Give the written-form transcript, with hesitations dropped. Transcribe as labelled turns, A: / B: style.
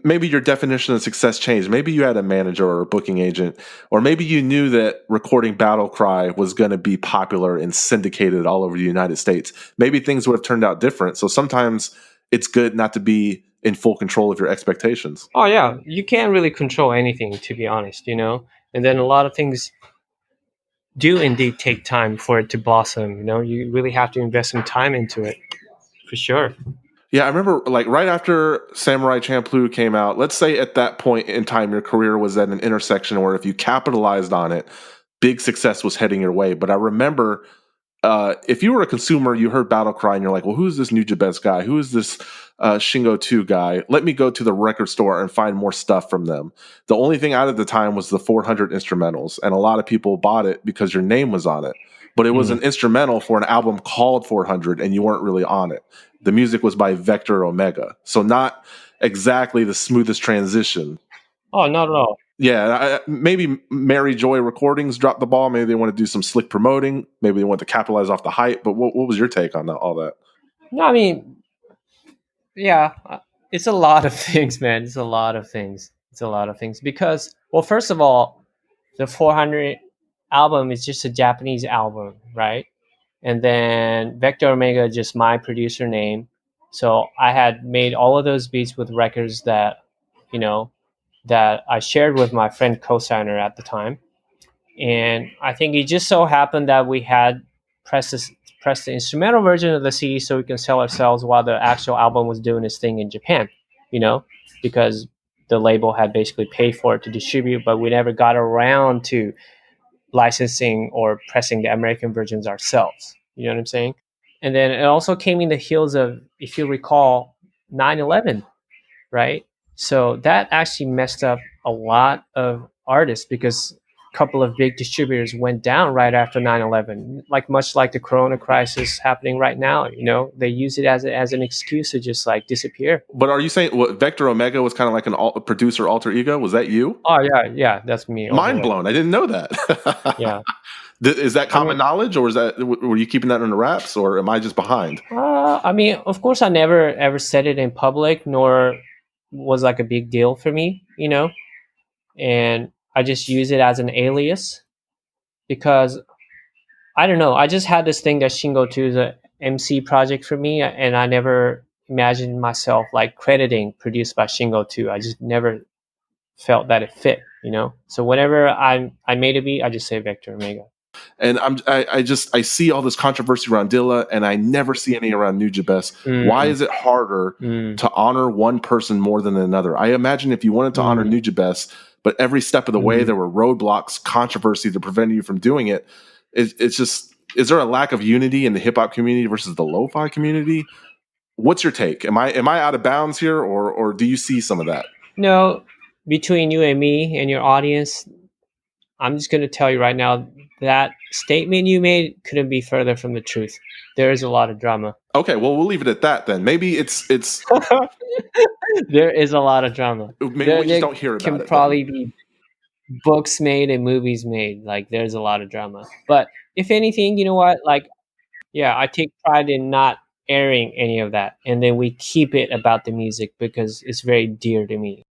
A: maybe your definition of success changed. Maybe you had a manager or a booking agent, or maybe you knew that recording Battlecry was going to be popular and syndicated all over the United States. Maybe things would have turned out different. So sometimes it's good not to be in full control of your expectations.
B: Oh yeah, you can't really control anything, to be honest, you know. And then a lot of things do indeed take time for it to blossom. You know, you really have to invest some time into it, for sure.
A: Yeah, I remember like right after Samurai Champloo came out, let's say at that point in time your career was at an intersection where if you capitalized on it, big success was heading your way. But I remember if you were a consumer, you heard Battlecry and you're like, well, who's this Nujabes guy? Who is this Shing02 guy? Let me go to the record store and find more stuff from them. The only thing out at the time was the 400 instrumentals, and a lot of people bought it because your name was on it. But it was an instrumental for an album called 400, and you weren't really on it. The music was by Vector Omega, so not exactly the smoothest transition.
B: Oh, not at all.
A: Yeah, maybe Mary Joy Recordings dropped the ball. Maybe they want to do some slick promoting. Maybe they want to capitalize off the hype. But what was your take on all that?
B: No, I mean, yeah, it's a lot of things, man. It's a lot of things. It's a lot of things because, well, first of all, the 400 album is just a Japanese album, right? And then Vector Omega is just my producer name. So I had made all of those beats with records that, you know, that I shared with my friend co-signer at the time. And I think it just so happened that we had pressed this, pressed the instrumental version of the CD so we can sell ourselves while the actual album was doing its thing in Japan, you know, because the label had basically paid for it to distribute, but we never got around to licensing or pressing the American versions ourselves. You know what I'm saying? And then it also came in the heels of, if you recall, 9/11, right? So that actually messed up a lot of artists because a couple of big distributors went down right after 9/11, like much like the Corona crisis happening right now. You know, they use it as an excuse to just like disappear.
A: But are you saying what Vector Omega was kind of like a producer alter ego? Was that you?
B: Oh yeah, yeah, that's me. All the
A: Mind
B: way.
A: blown! I didn't know that.
B: Yeah.
A: Is that
B: I
A: common
B: mean,
A: knowledge, or is that were you keeping that under wraps, or am I just behind?
B: I mean, of course, I never ever said it in public, nor was like a big deal for me, you know. And I just use it as an alias because I don't know. I just had this thing that Shing02 is a MC project for me, and I never imagined myself like crediting produced by Shing02. I just never felt that it fit, you know. So whenever I made a beat, I just say Vector Omega.
A: And I see all this controversy around Dilla, and I never see any around Nujabes. Why
B: Mm,
A: is it harder
B: mm,
A: to honor one person more than another? I imagine if you wanted to honor
B: mm,
A: Nujabes, but every step of the way
B: mm.
A: there were roadblocks, controversy that prevented you from doing it. It's just, is there a lack of unity in the hip hop community versus the lo-fi community? What's your take? Am I out of bounds here, or do you see some of that?
B: No, between you and me and your audience, I'm just going to tell you right now that statement you made couldn't be further from the truth. There is a lot of drama.
A: Okay, well we'll leave it at that then. Maybe it's
B: There is a lot of drama.
A: maybe
B: There,
A: we just
B: there
A: don't hear about
B: can
A: it then.
B: probably be books made and movies made. Like, there's a lot of drama. But if anything, you know what? Like, yeah, I take pride in not airing any of that. And then we keep it about the music because it's very dear to me.